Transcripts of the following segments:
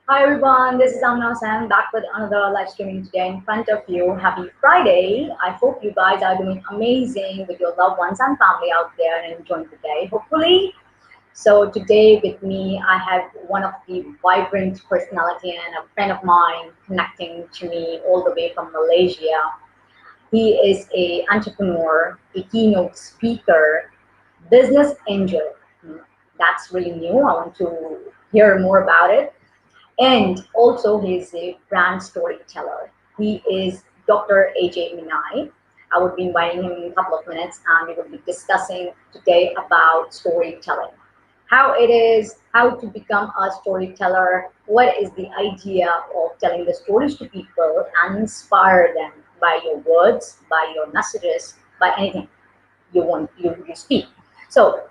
Hi everyone, this is Amna Sam back with another live streaming today in front of you. Happy Friday. I hope you guys are doing amazing with your loved ones and family out there and enjoying the day, hopefully. So today with me, I have one of the vibrant personality and a friend of mine connecting to me all the way from Malaysia. He is a entrepreneur, a keynote speaker, business angel. That's really new. I want to hear more about it. And also, he's a brand storyteller. He is Dr. A.J Minai. I would be inviting him in a couple of minutes, and we will be discussing today about storytelling. How it is, how to become a storyteller, what is the idea of telling the stories to people and inspire them by your words, by your messages, by anything you speak. So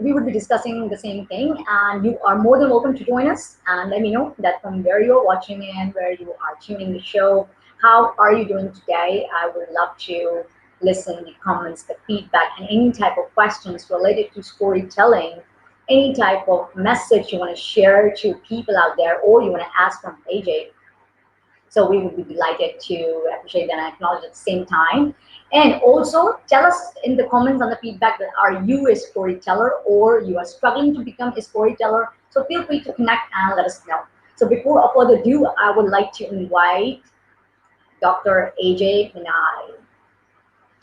we would be discussing the same thing, and you are more than welcome to join us. And let me know that from where you're watching and where you are tuning the show. How are you doing today? I would love to listen the comments, the feedback, and any type of questions related to storytelling. Any type of message you want to share to people out there, or you want to ask from AJ, so we would be delighted to appreciate and acknowledge at the same time. And also tell us in the comments on the feedback that are you a storyteller or you are struggling to become a storyteller. So feel free to connect and let us know. So before further ado, I would like to invite Dr. AJ Minai.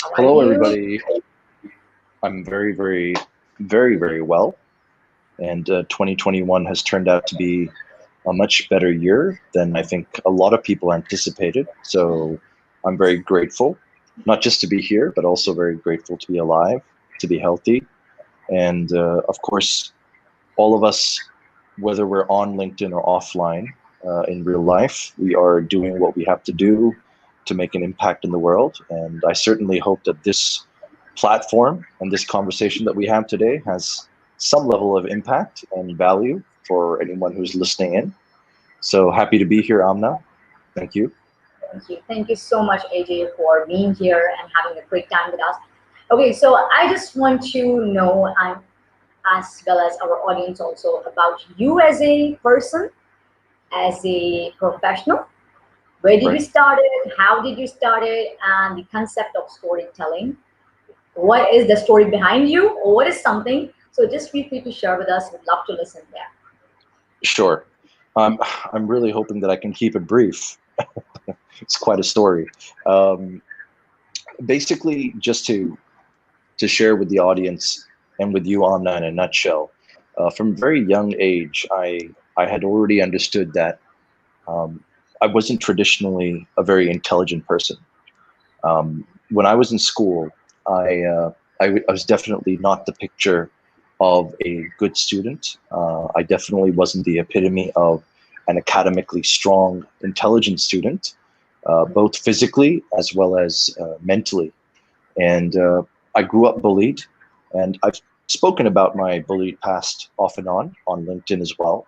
How are Hello, you? everybody. I'm very well. And 2021 has turned out to be a much better year than I think a lot of people anticipated. So I'm very grateful, not just to be here, but also very grateful to be alive, to be healthy. And of course, all of us, whether we're on LinkedIn or offline in real life, we are doing what we have to do to make an impact in the world. And I certainly hope that this platform and this conversation that we have today has some level of impact and value for anyone who's listening in. So happy to be here, Amna. Thank you. Thank you. Thank you so much, AJ, for being here and having a great time with us. Okay, so I just want to know, as well as our audience also, about you as a person, as a professional. Where did you Right. start it? How did you start it? And the concept of storytelling. What is the story behind you, or what is something? So just feel free to share with us. We'd love to listen there. Sure. Um, I'm really hoping that I can keep it brief. It's quite a story. Um, Basically, just to share with the audience and with you, Amna, in a nutshell, from a very young age, I had already understood that um, I wasn't traditionally a very intelligent person. When I was in school, I was definitely not the picture of a good student. I definitely wasn't the epitome of an academically strong, intelligent student, both physically as well as mentally. And I grew up bullied, and I've spoken about my bullied past off and on LinkedIn as well.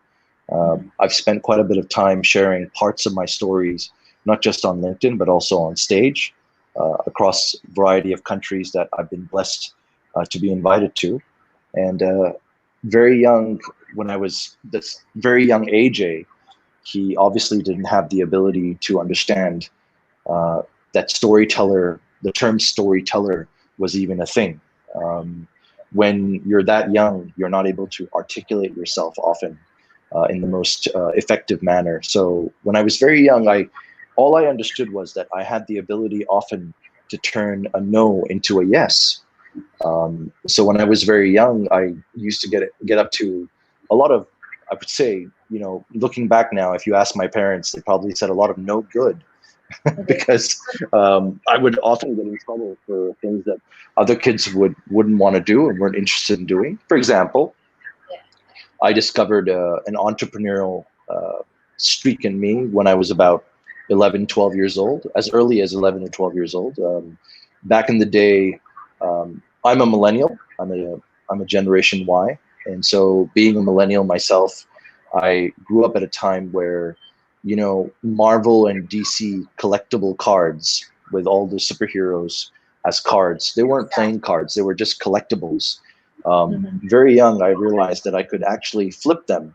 I've spent quite a bit of time sharing parts of my stories, not just on LinkedIn, but also on stage across a variety of countries that I've been blessed to be invited to. And very young, when I was this very young AJ, he obviously didn't have the ability to understand uh, that storyteller, the term storyteller was even a thing. Um, when you're that young, you're not able to articulate yourself often in the most effective manner. So when I was very young, all I understood was that I had the ability often to turn a no into a yes. So when I was very young, I used to get up to a lot of, I would say, looking back now, if you ask my parents, they probably said a lot of no good Okay. because I would often get in trouble for things that other kids wouldn't want to do and weren't interested in doing. For example, Yeah. I discovered an entrepreneurial streak in me when I was about 11, 12 years old, as early as 11 or 12 years old. Back in the day, I'm a millennial. I'm a Generation Y, and so being a millennial myself, I grew up at a time where, Marvel and DC collectible cards with all the superheroes as cards. They weren't playing cards; they were just collectibles. Mhm. Very young, I realized that I could actually flip them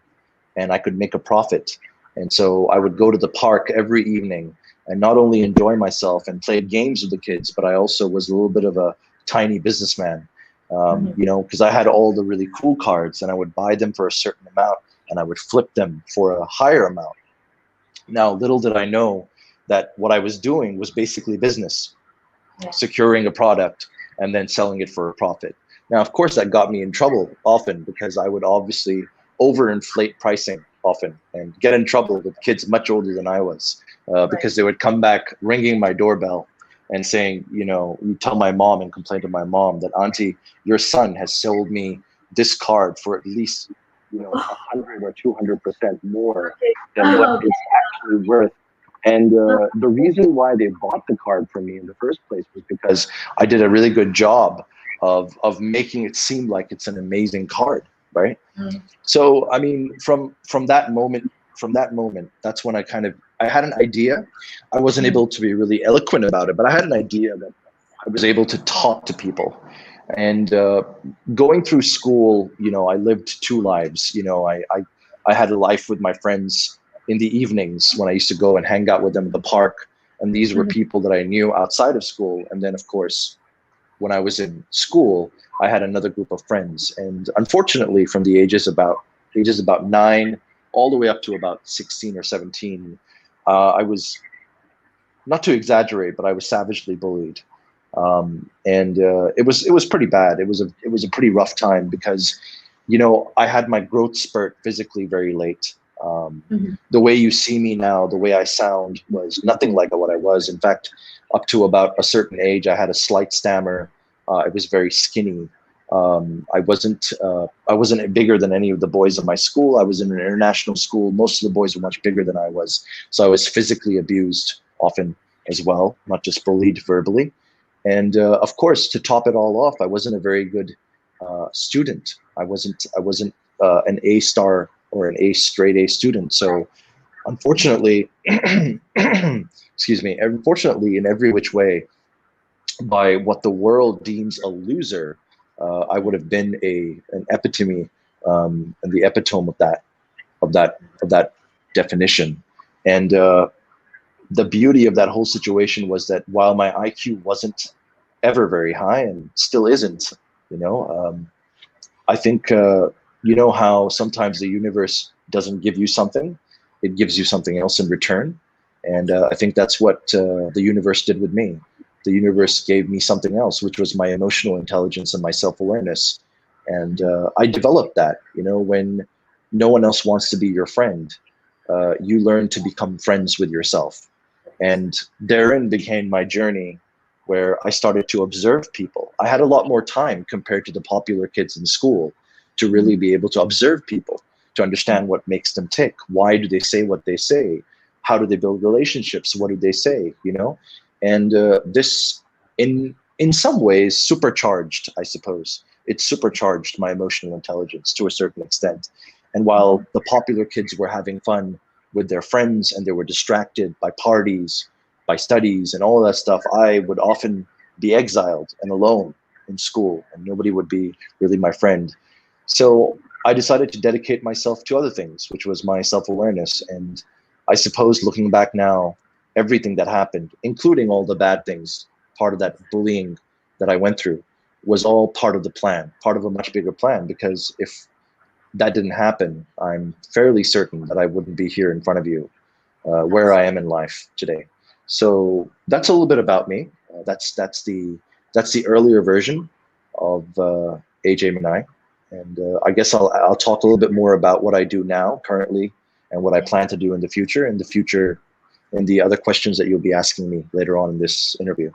and I could make a profit. And so I would go to the park every evening and not only enjoy myself and play games with the kids, but I also was a little bit of a tiny businessman, Mhm. you know, because I had all the really cool cards and I would buy them for a certain amount and I would flip them for a higher amount. Now, little did I know that what I was doing was basically business, Yeah. securing a product and then selling it for a profit. Now, of course, that got me in trouble often because I would obviously overinflate pricing often and get in trouble with kids much older than I was, Right. because they would come back ringing my doorbell and saying, you know, you tell my mom and complain to my mom that, Auntie, your son has sold me this card for at least, you know, 100 or 200% more Okay. than what Okay. it's actually worth. And the reason why they bought the card from me in the first place was because I did a really good job of making it seem like it's an amazing card, right? Mm. So I mean, from that moment, that's when I had an idea. I wasn't Mm. able to be really eloquent about it, but I had an idea that I was able to talk to people. And going through school, you know, I lived two lives. You know, I had a life with my friends in the evenings when I used to go and hang out with them at the park. And these were Mhm. people that I knew outside of school. And then, of course, when I was in school, I had another group of friends. And unfortunately, from the ages about 9 all the way up to about 16 or 17, I was, not to exaggerate, but I was savagely bullied. And it was pretty bad. It was a pretty rough time because, you know, I had my growth spurt physically very late. Mhm. The way you see me now, the way I sound was nothing like what I was. In fact, up to about a certain age, I had a slight stammer. I was very skinny. I wasn't bigger than any of the boys in my school. I was in an international school. Most of the boys were much bigger than I was, so I was physically abused often as well, not just bullied verbally. And of course, to top it all off, I wasn't a very good student. I wasn't an A star or an A straight A student. So unfortunately, excuse me, unfortunately, in every which way, by what the world deems a loser, I would have been an epitome, and the epitome of that definition. And the beauty of that whole situation was that while my IQ wasn't ever very high and still isn't, you know, I think, you know how sometimes the universe doesn't give you something, it gives you something else in return. And I think that's what the universe did with me. The universe gave me something else, which was my emotional intelligence and my self-awareness. And I developed that, you know, when no one else wants to be your friend, you learn to become friends with yourself. And therein began my journey where I started to observe people. I had a lot more time compared to the popular kids in school to really Mhm. be able to observe people, to understand what makes them tick. Why do they say what they say? How do they build relationships? What do they say? You know, and this, in some ways, supercharged. I suppose it supercharged my emotional intelligence to a certain extent. And while Mhm. the popular kids were having fun with their friends and they were distracted by parties, by studies and all of that stuff, I would often be exiled and alone in school, and nobody would be really my friend. So I decided to dedicate myself to other things, which was my self-awareness. And I suppose looking back now, everything that happened, including all the bad things, part of that bullying that I went through, was all part of the plan, part of a much bigger plan. Because if that didn't happen, I'm fairly certain that I wouldn't be here in front of you, where I am in life today. So that's a little bit about me. That's the earlier version of A.J Minai, and I guess I'll talk a little bit more about what I do now currently and what I Yeah. plan to do in the future. In the other questions that you'll be asking me later on in this interview.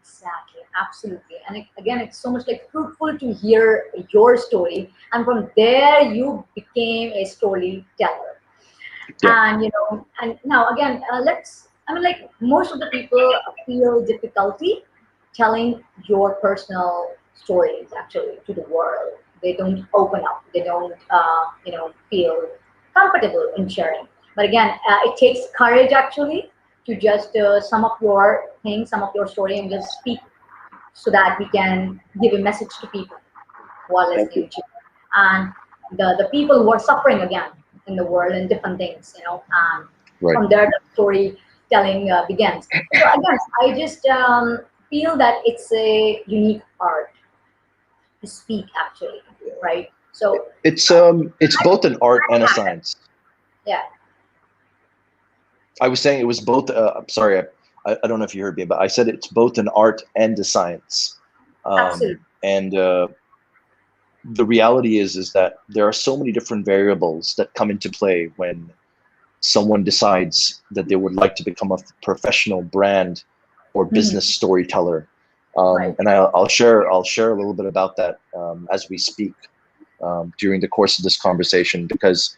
Exactly, absolutely. And again, it's so much like fruitful to hear your story. And from there, you became a storyteller. Yeah. And now again, I mean, like most of the people feel difficulty telling your personal stories actually to the world. They don't open up. They don't, feel comfortable in sharing. But again, it takes courage actually to just sum up your thing, sum up your story, and just speak so that we can give a message to people who are Thank listening you. to you. And the people who are suffering again. in the world and different things, Right. from there the storytelling begins. So again, I just feel that it's a unique art to speak, actually, right? So It's both an art and a science. yeah, I was saying it was both. I'm sorry, I don't know if you heard me, but I said it's both an art and a science. absolutely. And the reality is that there are so many different variables that come into play when someone decides that they would like to become a professional brand or Mhm. business storyteller. Right. And I'll share a little bit about that as we speak during the course of this conversation, because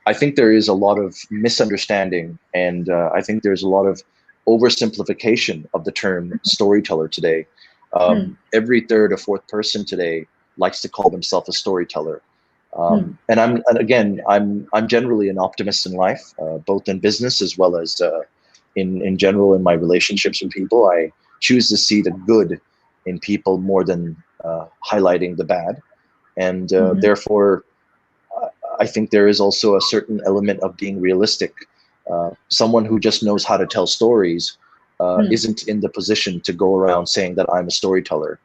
I think there is a lot of misunderstanding, and I think there's a lot of oversimplification of the term storyteller today. Hmm. Every third or fourth person today likes to call themselves a storyteller. Hmm. And again, I'm generally an optimist in life, both in business as well as in general in my relationships with people. I choose to see the good in people more than highlighting the bad, and Hmm. therefore I think there is also a certain element of being realistic. Someone who just knows how to tell stories Hmm. isn't in the position to go around saying that I'm a storyteller.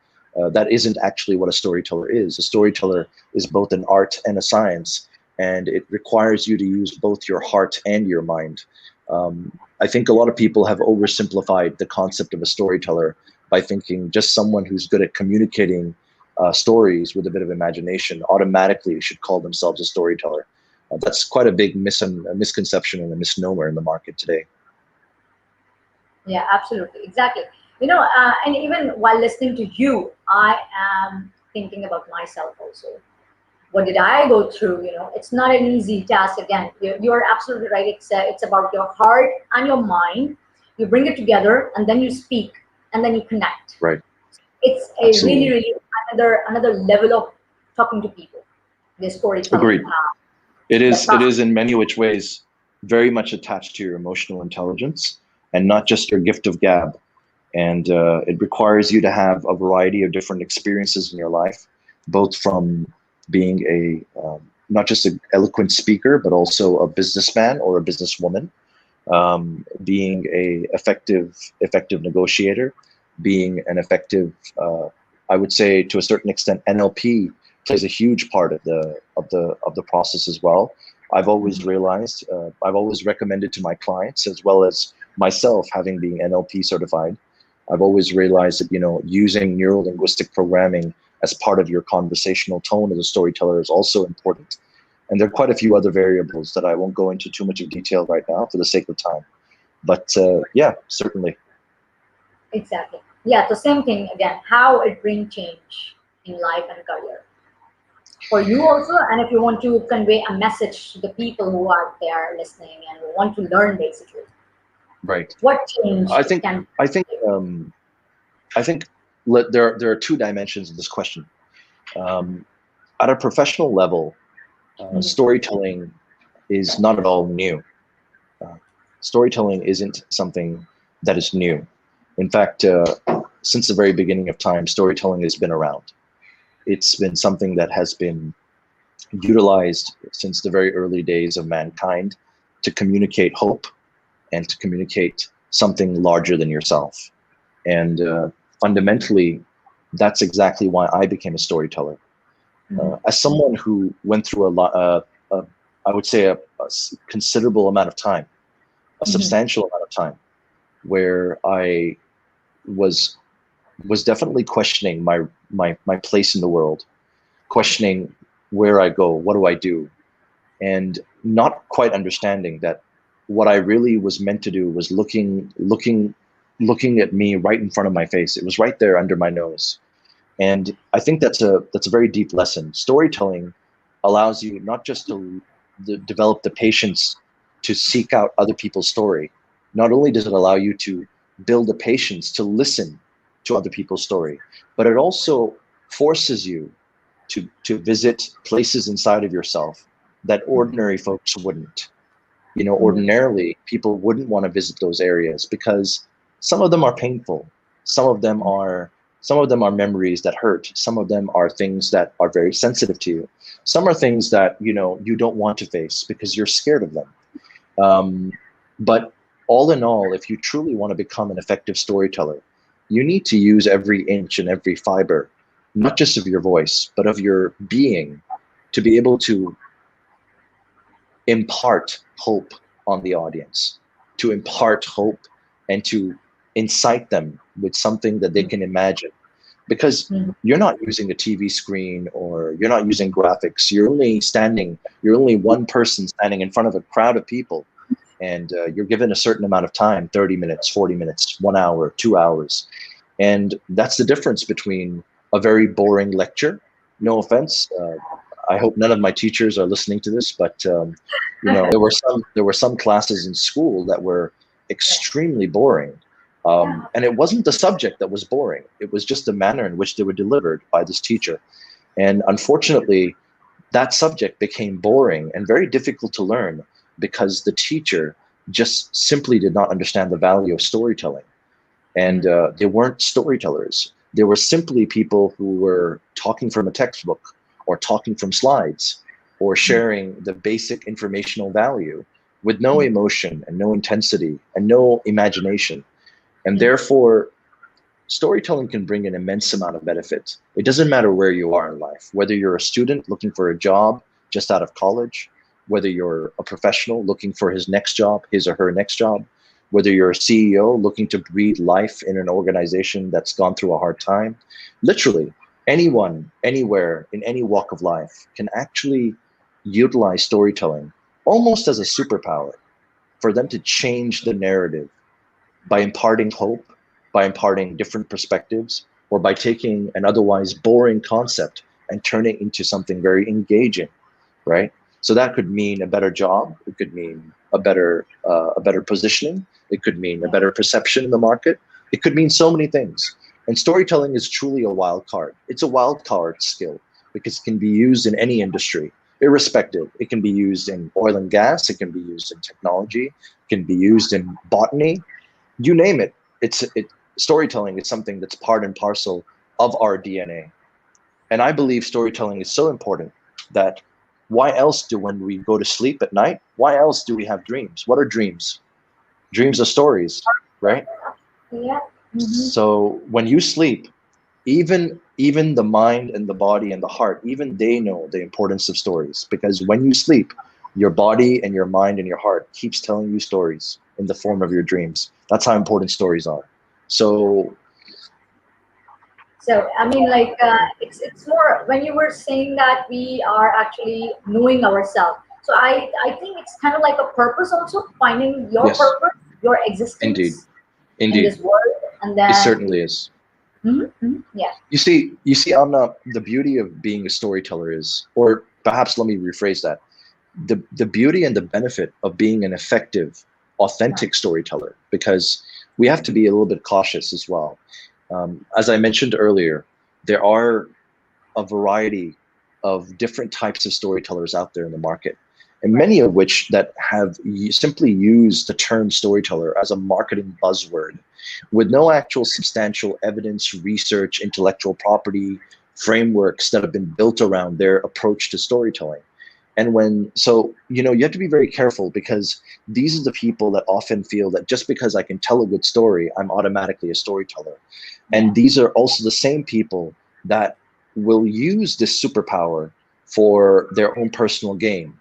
That isn't actually what a storyteller is. A storyteller is both an art and a science, and it requires you to use both your heart and your mind. I think a lot of people have oversimplified the concept of a storyteller by thinking just someone who's good at communicating stories with a bit of imagination automatically should call themselves a storyteller. That's quite a big misconception and a misnomer in the market today. Yeah, absolutely, exactly. And even while listening to you, I am thinking about myself also. What did I go through? It's not an easy task. Again, you're absolutely right. It's about your heart and your mind. You bring it together, and then you speak, and then you connect. Right. It's a really, Absolutely. really another level of talking to people. The storytelling, Agreed. It the is. It process. is in many which ways very much attached to your emotional intelligence and not just your gift of gab. And it requires you to have a variety of different experiences in your life, both from being not just an eloquent speaker, but also a businessman or a businesswoman, being a effective negotiator, being an effective, I would say to a certain extent, NLP plays a huge part of the process as well. I've always realized, I've always recommended to my clients as well as myself, having been NLP certified, I've always realized that using neuro linguistic programming as part of your conversational tone as a storyteller is also important. And there are quite a few other variables that I won't go into too much of detail right now for the sake of time. But yeah, certainly. Exactly. Yeah, the same thing again. How it brings change in life and career for you also, and if you want to convey a message to the people who are there listening and who want to learn, basically, Right. what change I it think can. I think I think there are two dimensions of this question. Um, at a professional level, Mhm. storytelling is not at all new. Uh, Storytelling isn't something that is new. In fact, since the very beginning of time, storytelling has been around. It's been something that has been utilized since the very early days of mankind to communicate hope and to communicate something larger than yourself. And fundamentally, that's exactly why I became a storyteller. Mhm. As someone who went through I would say considerable amount of time, a Mhm. substantial amount of time, where I was definitely questioning my place in the world, questioning where I go, what do I do, and not quite understanding that what I really was meant to do was looking at me right in front of my face. It was right there under my nose. And I think that's a very deep lesson. Storytelling allows you not just to develop the patience to seek out other people's story. Not only does it allow you to build the patience to listen to other people's story, but it also forces you to visit places inside of yourself that ordinary folks wouldn't. Mhm. Ordinarily people wouldn't want to visit those areas because some of them are painful, some of them are Some of them are memories that hurt. Some of them are things that are very sensitive to you. Some are things that, you know, you don't want to face because you're scared of them. But all in all, if you truly want to become an effective storyteller, you need to use every inch and every fiber, not just of your voice, but of your being, to be able to impart hope on the audience, to impart hope and to incite them with something that they can imagine. Because you're not using a TV screen or you're not using graphics. You're only one person standing in front of a crowd of people, and you're given a certain amount of time, 30 minutes, 40 minutes, 1 hour, 2 hours. And that's the difference between a very boring lecture. No offense. I hope none of my teachers are listening to this, but you know, there were some classes in school that were extremely boring. And it wasn't the subject that was boring. It was just the manner in which they were delivered by this teacher. And unfortunately, that subject became boring and very difficult to learn because the teacher just simply did not understand the value of storytelling. And they weren't storytellers. They were simply people who were talking from a textbook or talking from slides or sharing the basic informational value with no emotion and no intensity and no imagination. And therefore, storytelling can bring an immense amount of benefit. It doesn't matter where you are in life, whether you're a student looking for a job just out of college, whether you're a professional looking for his next job, his or her next job, whether you're a CEO looking to breathe life in an organization that's gone through a hard time. Literally, anyone, anywhere, in any walk of life can actually utilize storytelling almost as a superpower for them to change the narrative by imparting hope, by imparting different perspectives, or by taking an otherwise boring concept and turning it into something very engaging, right? So that could mean a better job. It could mean a better positioning. It could mean a better perception in the market. It could mean so many things. And storytelling is truly a wild card. It's a wild card skill because it can be used in any industry, irrespective. It can be used in oil and gas. It can be used in technology. It can be used in botany. You name it. Storytelling is something that's part and parcel of our DNA. And I believe storytelling is so important that why else do, when we go to sleep at night, why else do we have dreams? What are dreams? Dreams are stories, right? Yeah. So when you sleep, even the mind and the body and the heart, even they know the importance of stories, because when you sleep, your body and your mind and your heart keeps telling you stories in the form of your dreams. That's how important stories are. So I mean, like, it's more when you were saying that we are actually knowing ourselves. So I think it's kind of like a purpose also, finding your yes, purpose, your indeed, existence in indeed, this world, and it then certainly is. yeah. You see, the beauty of being a storyteller is, or perhaps let me rephrase that, the beauty and the benefit of being an effective, authentic storyteller, because we have to be a little bit cautious as well. As I mentioned earlier, there are a variety of different types of storytellers out there in the market, and many of which that have simply used the term storyteller as a marketing buzzword with no actual substantial evidence, research, intellectual property, frameworks that have been built around their approach to storytelling. And you have to be very careful, because these are the people that often feel that just because I can tell a good story, I'm automatically a storyteller. And these are also the same people that will use this superpower for their own personal gain,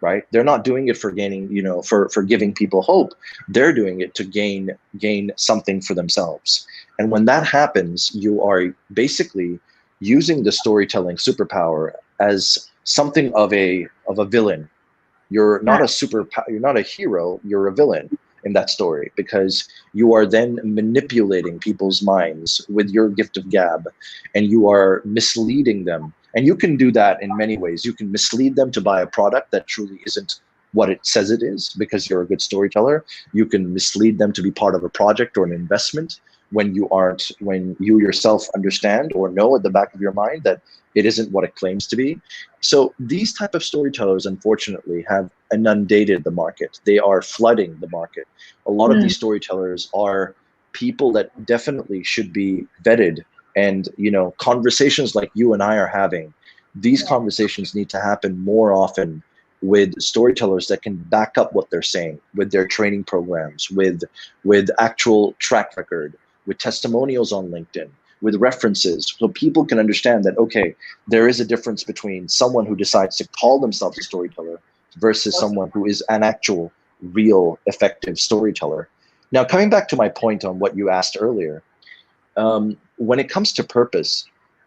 right? They're not doing it for gaining, for giving people hope. They're doing it to gain something for themselves. And when that happens, you are basically using the storytelling superpower as something of a villain. You're not you're not a hero, you're a villain in that story, because you are then manipulating people's minds with your gift of gab, and you are misleading them. And you can do that in many ways. You can mislead them to buy a product that truly isn't what it says it is, because you're a good storyteller. You can mislead them to be part of a project or an investment when you yourself understand or know at the back of your mind that it isn't what it claims to be. So these type of storytellers, unfortunately, have inundated the market. They are flooding the market. A lot of these storytellers are people that definitely should be vetted And, conversations like you and I are having, these Yeah. conversations need to happen more often with storytellers that can back up what they're saying with their training programs, with actual track record, with testimonials on LinkedIn, with references, so people can understand that, okay, there is a difference between someone who decides to call themselves a storyteller versus someone who is an actual, real, effective storyteller. Now, coming back to my point on what you asked earlier, when it comes to purpose,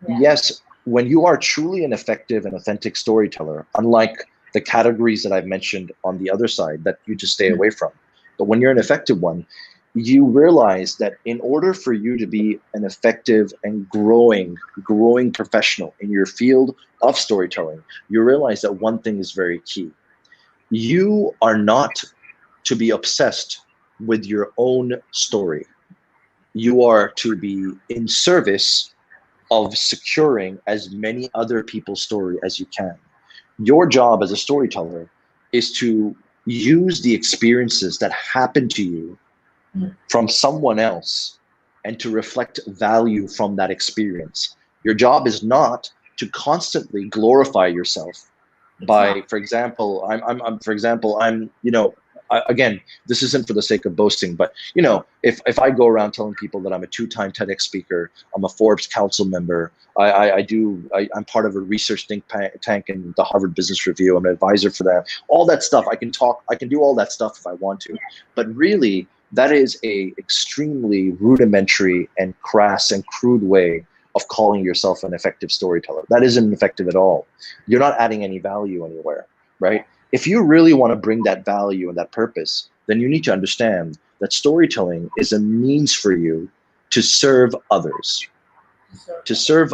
Yeah. yes, when you are truly an effective and authentic storyteller, unlike the categories that I've mentioned on the other side that you just stay away from, but when you're an effective one, you realize that in order for you to be an effective and growing professional in your field of storytelling, you realize that one thing is very key. You are not to be obsessed with your own story. You are to be in service of securing as many other people's story as you can. Your job as a storyteller is to use the experiences that happen to you Mm. from someone else and to reflect value from that experience. Your job is not to constantly glorify yourself by, Exactly. for example, for example, again, this isn't for the sake of boasting, but if I go around telling people that I'm a two-time TEDx speaker, I'm a Forbes Council member, I'm part of a research tank in the Harvard Business Review, I'm an advisor for that, all that stuff, I can do all that stuff if I want to, but really, that is a extremely rudimentary and crass and crude way of calling yourself an effective storyteller. That isn't effective at all. You're not adding any value anywhere, right? If you really want to bring that value and that purpose, then you need to understand that storytelling is a means for you to serve others, So,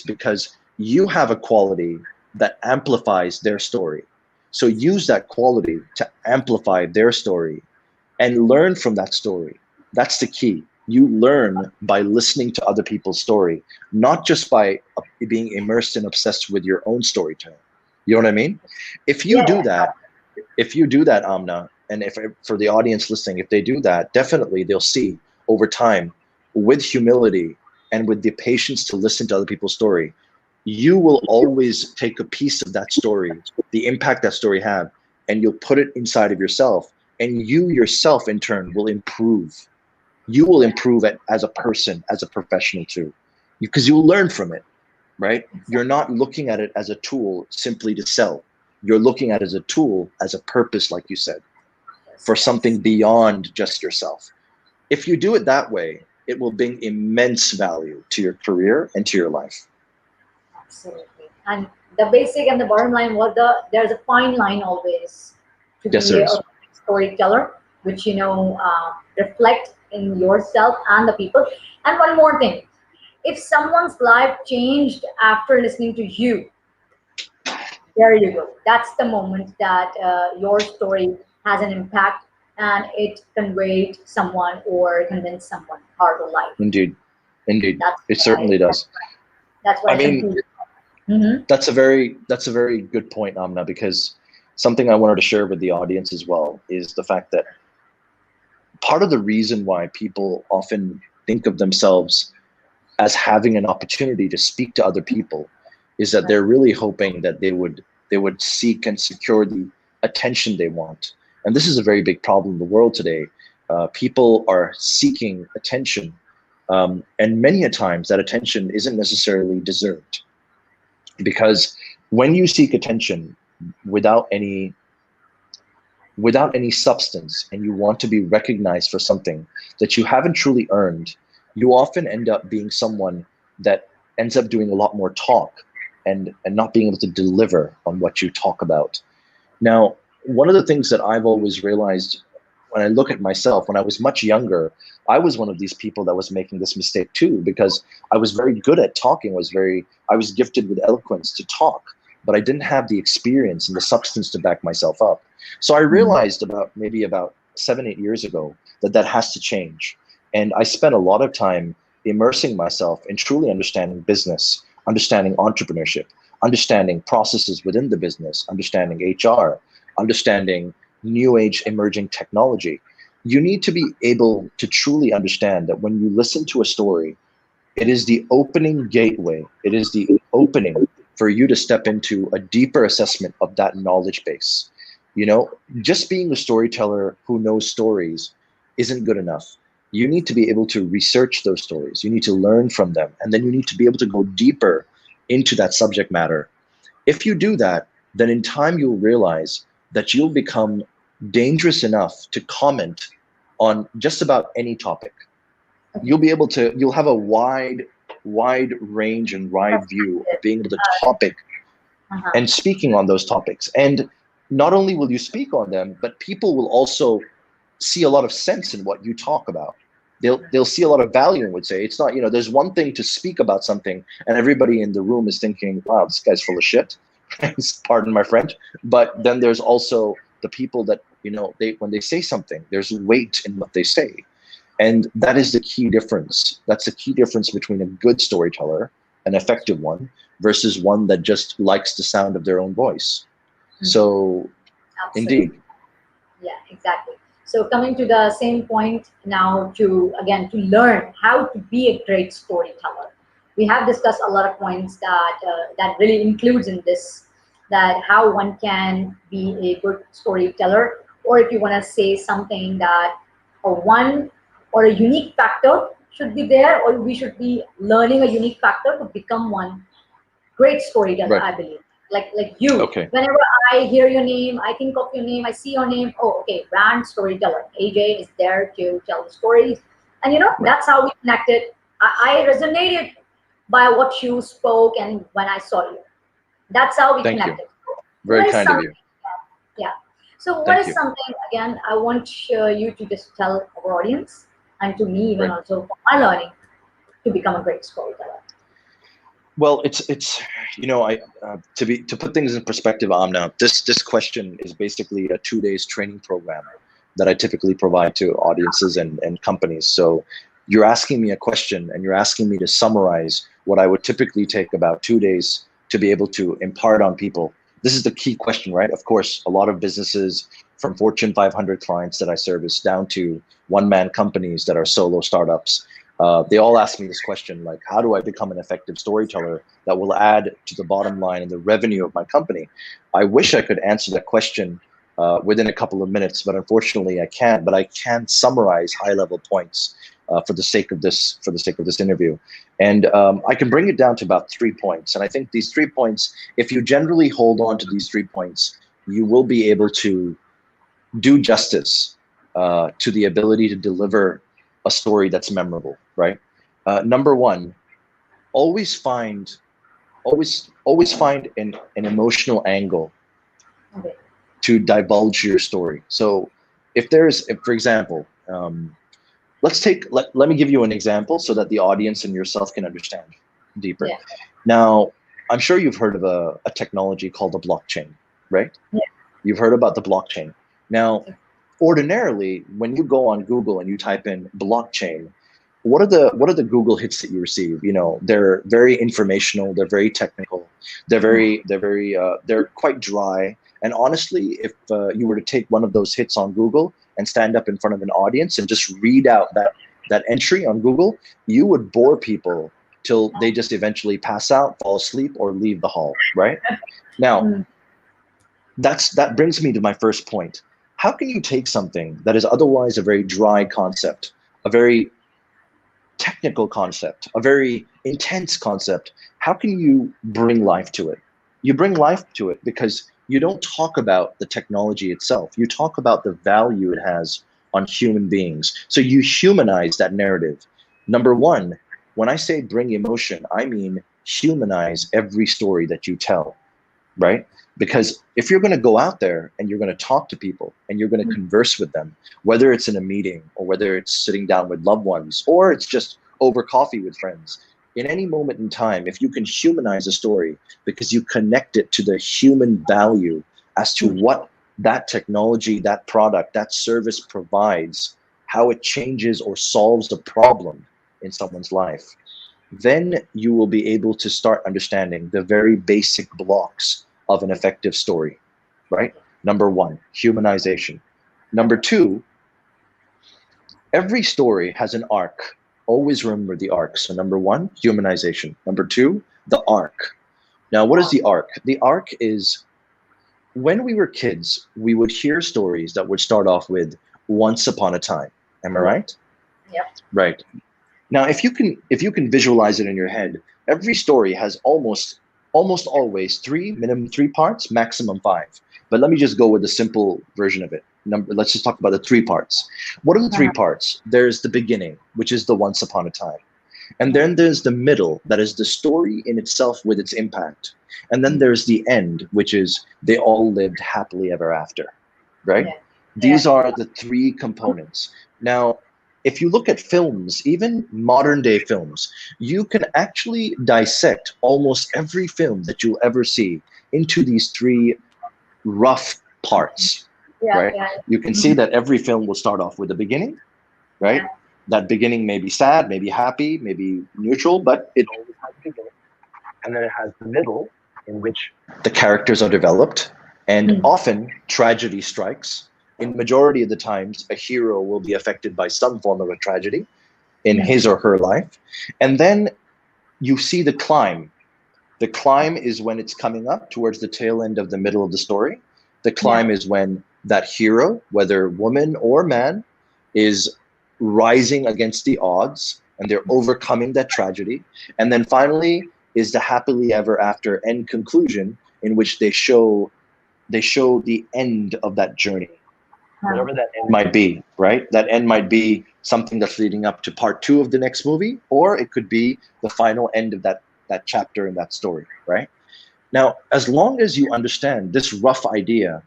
because you have a quality that amplifies their story. So use that quality to amplify their story and learn from that story. That's the key. You learn by listening to other people's story, not just by being immersed and obsessed with your own storytelling. You know what I mean? If you yeah. do that, Amna, and if for the audience listening, if they do that, definitely they'll see over time, with humility and with the patience to listen to other people's story, you will always take a piece of that story, the impact that story have, and you'll put it inside of yourself, and you yourself in turn will improve. You will Yeah. improve as a person, as a professional too, because you'll learn from it, right? You're not looking at it as a tool simply to sell. You're looking at it as a tool, as a purpose, like you said, Yes. for Yes. something beyond just yourself. If you do it that way, it will bring immense value to your career and to your life. Absolutely. And the basic and the bottom line was there's a fine line always to Yes, there be a is. storyteller, which reflect in yourself and the people. And one more thing, if someone's life changed after listening to you, there you go. That's the moment that your story has an impact and it conveyed someone or convinced someone part of life. Indeed. Indeed. That's It what I certainly does. that's what I I mean, conclude. Mm-hmm. that's a very good point, Amna, because something I wanted to share with the audience as well is the fact that part of the reason why people often think of themselves as having an opportunity to speak to other people is that Right. they're really hoping that they would seek and secure the attention they want. And this is a very big problem in the world today. People are seeking attention, and many a times that attention isn't necessarily deserved, because when you seek attention without any without any substance, and you want to be recognized for something that you haven't truly earned, you often end up being someone that ends up doing a lot more talk and not being able to deliver on what you talk about. Now, one of the things that I've always realized when I look at myself, when I was much younger, I was one of these people that was making this mistake too, because I was very good at talking, I was gifted with eloquence to talk, but I didn't have the experience and the substance to back myself up. So I Mhm. realized about 7, 8 years ago that has to change. And I spent a lot of time immersing myself in truly understanding business, understanding entrepreneurship, understanding processes within the business, understanding HR, understanding new age emerging technology. You need to be able to truly understand that when you listen to a story, It is the opening gateway. It is the opening for you to step into a deeper assessment of that knowledge base. You know, just being a storyteller who knows stories isn't good enough. You need to be able to research those stories. You need to learn from them. And then you need to be able to go deeper into that subject matter. If you do that, then in time you'll realize that you'll become dangerous enough to comment on just about any topic. You'll have a wide range and wide view of being able to topic and speaking on those topics. And not only will you speak on them, but people will also see a lot of sense in what you talk about. They'll see a lot of value and would say, it's not, there's one thing to speak about something and everybody in the room is thinking, wow, this guy's full of shit. Pardon my French. But then there's also the people that, when they say something, there's weight in what they say. And that is the key difference. That's the key difference between a good storyteller, an effective one, versus one that just likes the sound of their own voice. So, Absolutely. Indeed. Yeah, exactly. So coming to the same point now, to learn how to be a great storyteller. We have discussed a lot of points that really includes in this, that how one can be a good storyteller, or if you want to say something that one or a unique factor should be there, or we should be learning a unique factor to become one great storyteller, Right. I believe. Like you. Okay. Whenever I hear your name, I think of your name, I see your name. Oh, okay, brand storyteller. AJ is there to tell the stories, and that's how we connected. I resonated by what you spoke, and when I saw you, that's how we Thank you. connected. Very What is kind of something? you. Yeah. So what Thank is you. something, again, I want you to just tell our audience, and to me even Right. also for my learning, to become a great storyteller. Well, it's I to put things in perspective, Amna, this question is basically a 2 days training program that I typically provide to audiences and companies. So you're asking me a question and you're asking me to summarize what I would typically take about 2 days to be able to impart on people. This is the key question, right? Of course, a lot of businesses, from Fortune 500 clients that I service down to one-man companies that are solo startups, they all ask me this question, like, how do I become an effective storyteller that will add to the bottom line and the revenue of my company? I wish I could answer that question within a couple of minutes, but unfortunately I can't. But I can summarize high-level points for the sake of this interview, and I can bring it down to about 3 points. And I think these 3 points, if you generally hold on to these 3 points, you will be able to do justice to the ability to deliver a story that's memorable, right? Number one, always find an emotional angle Okay. to divulge your story. So if for example, let me give you an example so that the audience and yourself can understand deeper. Yeah. Now, I'm sure you've heard of a technology called the blockchain, right? Yeah. You've heard about the blockchain. Now, ordinarily, when you go on Google and you type in blockchain, what are the Google hits that you receive? They're very informational, they're very technical, they're quite dry. And honestly, if you were to take one of those hits on Google and stand up in front of an audience and just read out that entry on Google, you would bore people till they just eventually pass out, fall asleep, or leave the hall, right? Now, that brings me to my first point. How can you take something that is otherwise a very dry concept, a very technical concept, a very intense concept? How can you bring life to it? You bring life to it because you don't talk about the technology itself. You talk about the value it has on human beings. So you humanize that narrative. Number one, when I say bring emotion, I mean humanize every story that you tell, right? Because if you're going to go out there and you're going to talk to people and you're going to converse with them, whether it's in a meeting or whether it's sitting down with loved ones or it's just over coffee with friends, in any moment in time, if you can humanize a story because you connect it to the human value as to what that technology, that product, that service provides, how it changes or solves a problem in someone's life, then you will be able to start understanding the very basic blocks of an effective story, right? Number one, humanization. Number two, every story has an arc. always remember the arc. So number one, humanization. Number two, the arc. Now, what is the arc? The arc is when we were kids, we would hear stories that would start off with once upon a time. Am I right? Yep. Right. Now, if you can visualize it in your head, every story has almost always minimum three parts, maximum five. But let me just go with the simple version of it. Let's just talk about the three parts. What are the three parts? There's the beginning, which is the once upon a time. And then there's the middle, that is the story in itself with its impact. And then there's the end, which is they all lived happily ever after, right? Yeah. These are the three components. Now, if you look at films, even modern day films, you can actually dissect almost every film that you'll ever see into these three rough parts, right? You can see that every film will start off with a beginning, right? Yeah. That beginning may be sad, maybe happy, maybe neutral, but it always has a beginning. And then it has the middle, in which the characters are developed, and often tragedy strikes. In majority of the times, a hero will be affected by some form of a tragedy in his or her life. And then you see the climb. The climb is when it's coming up towards the tail end of the middle of the story. The climb is when that hero, whether woman or man, is rising against the odds and they're overcoming that tragedy. And then finally is the happily ever after end conclusion, in which they show the end of that journey. Whatever that end might be, right? That end might be something that's leading up to part two of the next movie, or it could be the final end of that chapter in that story, right? Now, as long as you understand this rough idea,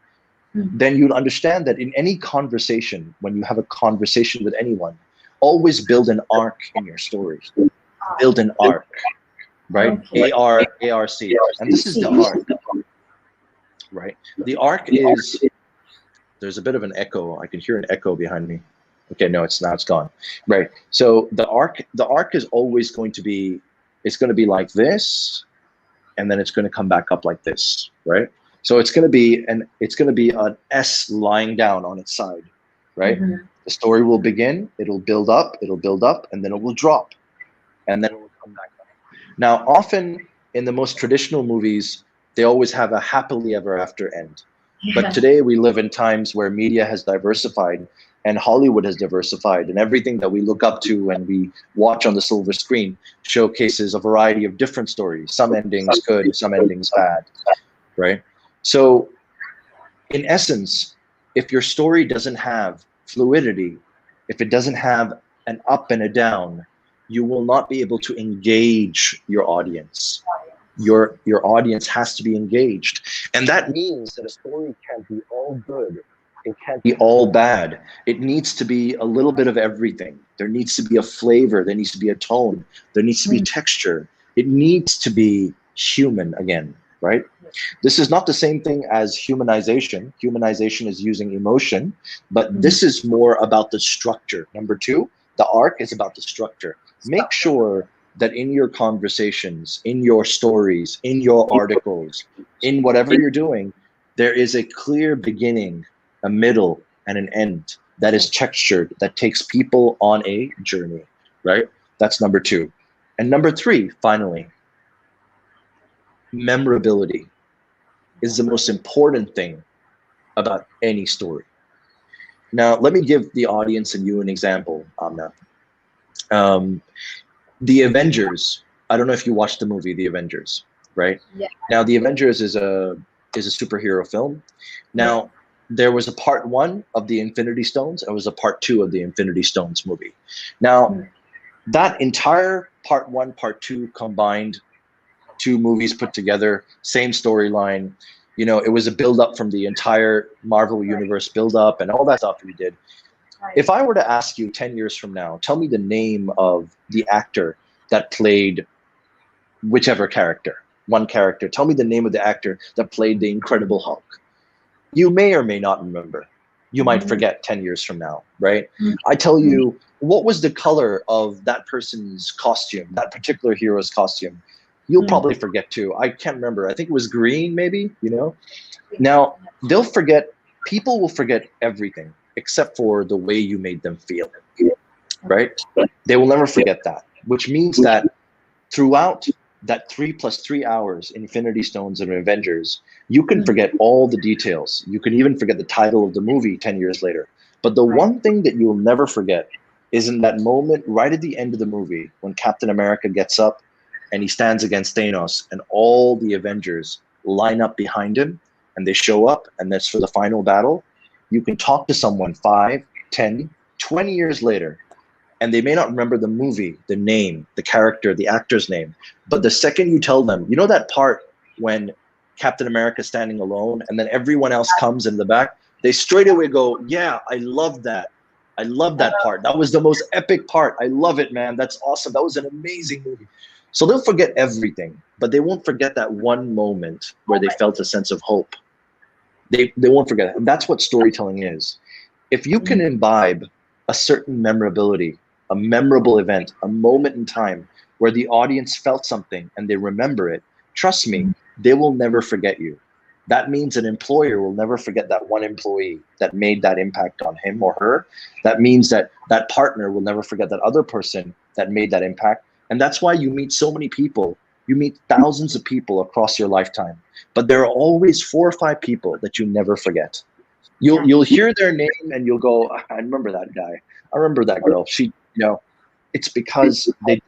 then you'll understand that in any conversation, when you have a conversation with anyone, always build an arc in your story. Build an arc, right? A-R-C. And this is the arc, right? The arc is, there's a bit of an echo. I can hear an echo behind me. Okay, no, it's gone. Right. So the arc is always going to be, it's going to be like this, and then it's going to come back up like this, right? So it's going to be an S lying down on its side, right? The story will begin, it'll build up, and then it will drop, and then it will come back up. Now, often in the most traditional movies, they always have a happily ever after end. But today we live in times where media has diversified and Hollywood has diversified, and everything that we look up to and we watch on the silver screen showcases a variety of different stories. Some endings good, some endings bad, right? So in essence, if your story doesn't have fluidity, if it doesn't have an up and a down, you will not be able to engage your audience. Your audience has to be engaged. And that means that a story can't be all good. It can't be all bad. It needs to be a little bit of everything. There needs to be a flavor. There needs to be a tone. There needs to be texture. It needs to be human again, right? This is not the same thing as humanization. Humanization is using emotion, but this is more about the structure. Number two, the arc is about the structure. Make sure that in your conversations, in your stories, in your articles, in whatever you're doing, there is a clear beginning, a middle, and an end that is textured, that takes people on a journey, right? That's number two. And number three, finally, memorability is the most important thing about any story. Now, let me give the audience and you an example, Amna. The Avengers, I don't know if you watched the movie The Avengers, right? Yeah. Now, The Avengers is a superhero film. Now, there was a part one of the Infinity Stones, and there was a part two of the Infinity Stones movie. Now, that entire part one, part two combined, two movies put together, same storyline. You know, it was a build up from the entire Marvel universe build up and all that stuff we did. If I were to ask you 10 years from now, tell me the name of the actor that played whichever character, one character. Tell me the name of the actor that played the Incredible Hulk. You may or may not remember. You might forget 10 years from now, right? I tell you, what was the color of that person's costume, that particular hero's costume? You'll probably forget too. I can't remember. I think it was green, maybe, you know? Now, they'll forget, people will forget everything except for the way you made them feel. right? They will never forget that, which means that throughout that 3 + 3 hours, Infinity Stones and Avengers, you can forget all the details. You can even forget the title of the movie 10 years later. But the Right. one thing that you'll never forget is in that moment right at the end of the movie when Captain America gets up and he stands against Thanos and all the Avengers line up behind him and they show up and that's for the final battle. You can talk to someone 5, 10, 20 years later and they may not remember the movie, the name, the character, the actor's name. But the second you tell them, you know that part when Captain America's standing alone and then everyone else comes in the back, they straight away go, yeah, I love that. I love that part. That was the most epic part. I love it, man. That's awesome. That was an amazing movie. So they'll forget everything, but they won't forget that one moment where they felt a sense of hope. They won't forget it. And that's what storytelling is. If you can imbibe a certain memorability, a memorable event, a moment in time where the audience felt something and they remember it, trust me, they will never forget you. That means an employer will never forget that one employee that made that impact on him or her. That means that that partner will never forget that other person that made that impact. And that's why you meet so many people. You meet thousands of people across your lifetime, but there are always 4 or 5 people that you never forget. Yeah. You'll hear their name and you'll go, I remember that guy. I remember that girl. She, it's because they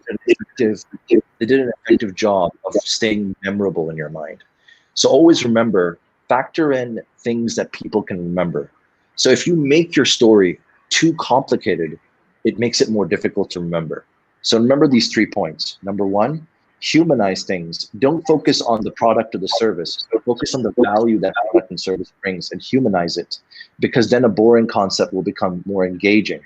did an effective job of staying memorable in your mind. So always remember, factor in things that people can remember. So if you make your story too complicated, it makes it more difficult to remember. So remember these 3 points. Number 1, humanize things. Don't focus on the product or the service. Focus on the value that product and service brings and humanize it, because then a boring concept will become more engaging.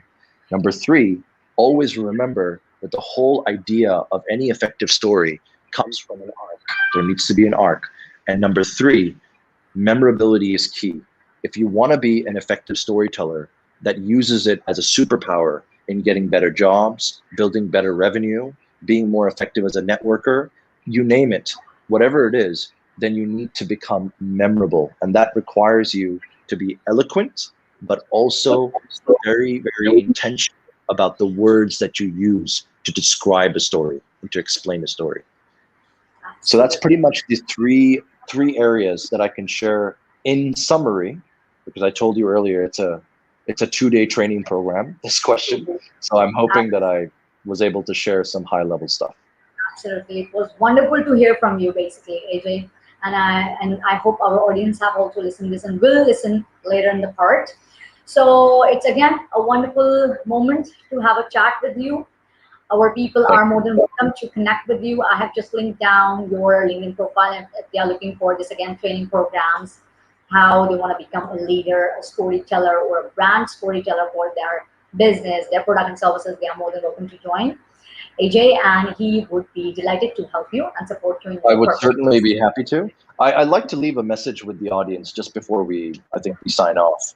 Number 3, always remember that the whole idea of any effective story comes from an arc. There needs to be an arc. And number 3, memorability is key. If you want to be an effective storyteller that uses it as a superpower in getting better jobs, building better revenue, being more effective as a networker, you name it, whatever it is, then you need to become memorable. And that requires you to be eloquent, but also very, very intentional about the words that you use to describe a story and to explain a story. So that's pretty much the three areas that I can share in summary, because I told you earlier it's a 2-day training program, this question. So I'm hoping that I was able to share some high level stuff. Absolutely. It was wonderful to hear from you, basically, AJ. And I hope our audience have also listened this and will listen later in the part. So it's again a wonderful moment to have a chat with you. Our people Thank are more than welcome to connect with you. I have just linked down your LinkedIn profile if they are looking for this again training programs, how they want to become a leader, a storyteller, or a brand storyteller for their business, their product and services. They are more than welcome to join AJ, and he would be delighted to help you and support you in I your would purpose. certainly be happy to. I'd like to leave a message with the audience just before I think we sign off.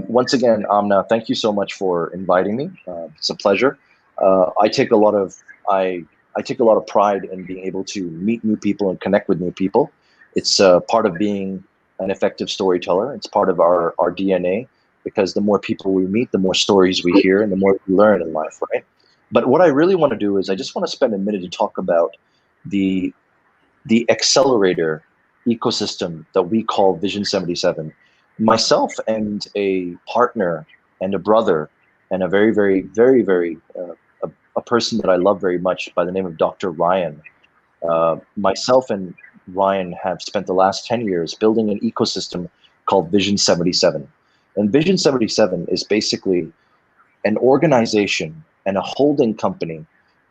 Once again, Amna, thank you so much for inviting me. It's a pleasure. I take a lot of I take a lot of pride in being able to meet new people and connect with new people. It's part of being an effective storyteller. It's part of our DNA, because the more people we meet, the more stories we hear, and the more we learn in life, right? But what I really want to do is I just want to spend a minute to talk about the accelerator ecosystem that we call Vision 77. Myself and a partner and a brother and a very, very, very, very a person that I love very much by the name of Dr. Ryan. Myself and Ryan have spent the last 10 years building an ecosystem called Vision 77. And Vision 77 is basically an organization and a holding company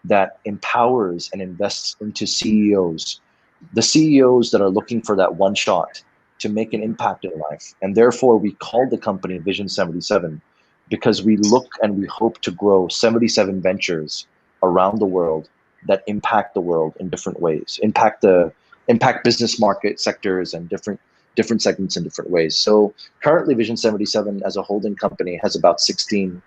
that empowers and invests into CEOs, the CEOs that are looking for that one shot to make an impact in life. And therefore, we call the company Vision 77 because we look and we hope to grow 77 ventures around the world that impact the world in different ways, impact business market sectors and different segments in different ways. So currently, Vision 77 as a holding company has about 16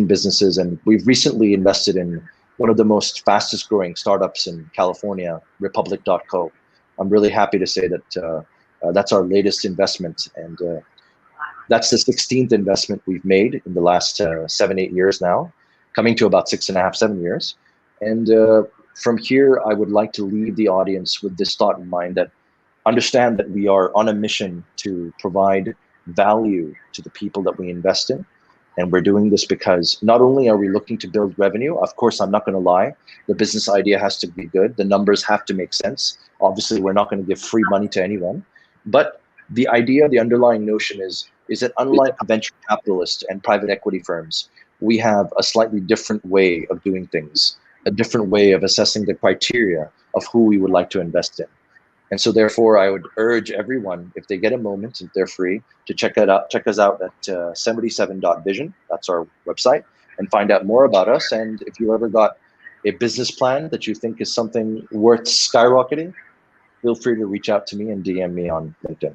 businesses, and we've recently invested in one of the most fastest growing startups in California, Republic.co. I'm really happy to say that that's our latest investment, and that's the 16th investment we've made in the last 7-8 years now. coming to about 6.5, 7 years. And from here, I would like to leave the audience with this thought in mind, that understand that we are on a mission to provide value to the people that we invest in. And we're doing this because not only are we looking to build revenue, of course, I'm not going to lie, the business idea has to be good. The numbers have to make sense. Obviously, we're not going to give free money to anyone. But the idea, the underlying notion is that unlike venture capitalists and private equity firms, we have a slightly different way of doing things, a different way of assessing the criteria of who we would like to invest in. And so therefore, I would urge everyone, if they get a moment, if they're free, to check us out at 77.vision. That's our website, and find out more about us. And if you ever got a business plan that you think is something worth skyrocketing, feel free to reach out to me and DM me on LinkedIn.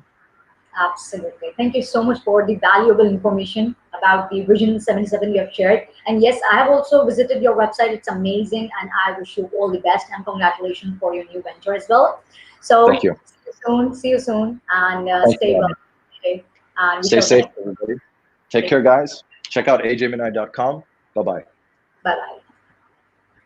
Absolutely. Thank you so much for the valuable information about the Vision 77 you have shared. And yes, I have also visited your website. It's amazing. And I wish you all the best and congratulations for your new venture as well. So Thank you. see you soon, and Thank stay you, well. Annie. Okay? And we Stay shall safe, connect. everybody. Take care, guys. Check out ajminai.com. Bye-bye. Bye-bye.